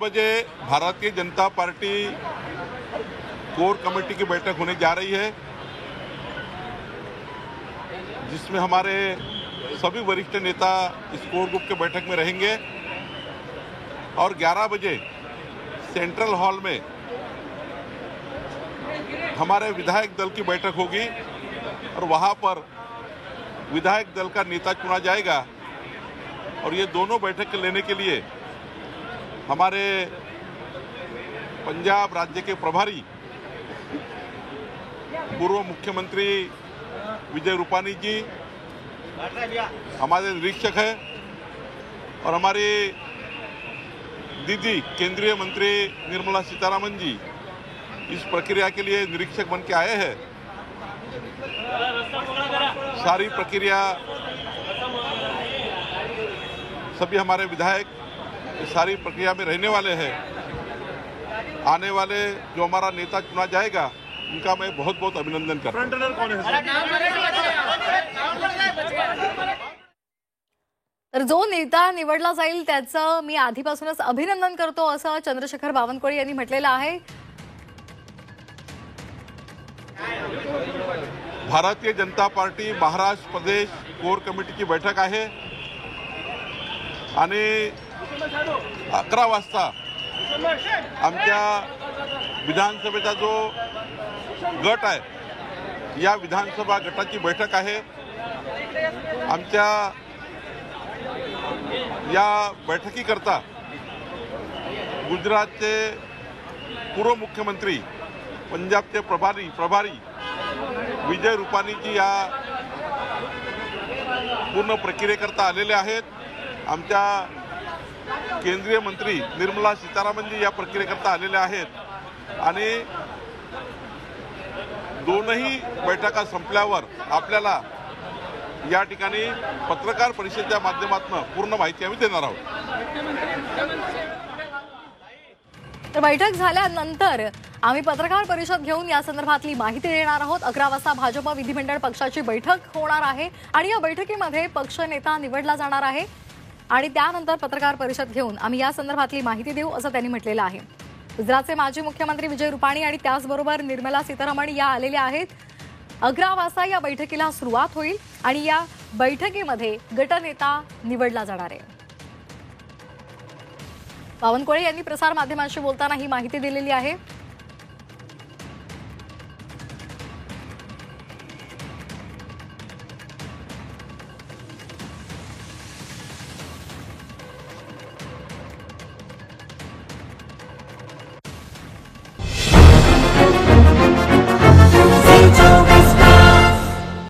बजे Bharatiya Janata party core committee की बैठक होने जा रही है, जिसमें हमारे सभी वरिष्ठ नेता इस कोर ग्रुप के बैठक में रहेंगे और 11 बजे सेंट्रल हॉल में हमारे विधायक दल की बैठक होगी और वहां पर विधायक दल का नेता चुना जाएगा। और ये दोनों बैठक लेने के लिए हमारे पंजाब राज्य के प्रभारी पूर्व मुख्यमंत्री विजय रूपानी जी, हमारे निरीक्षक है और हमारी दीदी केंद्रीय मंत्री निर्मला सीतारमण जी इस प्रक्रिया के लिए निरीक्षक बन के आए हैं। सारी प्रक्रिया सभी हमारे विधायक इस सारी प्रक्रिया में रहने वाले हैं। आने वाले जो हमारा नेता चुना जाएगा उनका मैं बहुत बहुत अभिनंदन करता हूं। तर जो नेता निवडला जाईल त्याचं मी आधीपासूनच अभिनंदन करतो असं चंद्रशेखर बावनकुळे यांनी म्हटलेलं आहे। भारतीय जनता पार्टी महाराष्ट्र प्रदेश कोर कमिटीची बैठक आहे आणि 11 वाजता आमच्या विधानसभेचा जो गट आहे या विधानसभा गटाची बैठक आहे। आमच्या या बैठकीकरता गुजरातचे पूर्व मुख्यमंत्री पंजाबचे प्रभारी विजय रूपानी जी या पूर्ण प्रक्रियेकरता आलेले आहेत। आमच्या केंद्रीय मंत्री निर्मला सीतारामन जी या प्रक्रियेकरता आलेले आहेत आणि दोनही बैठका संपल्यावर आपल्याला या ठिकाणी पत्रकार परिषदेच्या माध्यमातून पूर्ण माहिती आम्ही देणार आहोत। तर बैठक झाल्यानंतर आम्ही पत्रकार परिषद घेऊन या संदर्भातली माहिती देणार आहोत। 11 वाजता भाजप विधिमंडळ पक्षाची बैठक होणार आहे आणि या बैठकीमध्ये पक्ष नेता निवडला जाणार आहे आणि त्यानंतर पत्रकार परिषद घेऊन आम्ही या संदर्भातली माहिती देऊ असं त्यांनी म्हटलेलं आहे। गुजरातचे माजी मुख्यमंत्री विजय रूपाणी आणि त्याचबरोबर निर्मला सीतारमण या आलेल्या आहेत। 11 वाजता या बैठकीला सुरुवात होईल आणि या बैठकीमध्ये गटनेता निवडला जाणार आहे। बावनकुळे यांनी प्रसार माध्यमांशी बोलताना ही माहिती दिलेली आहे।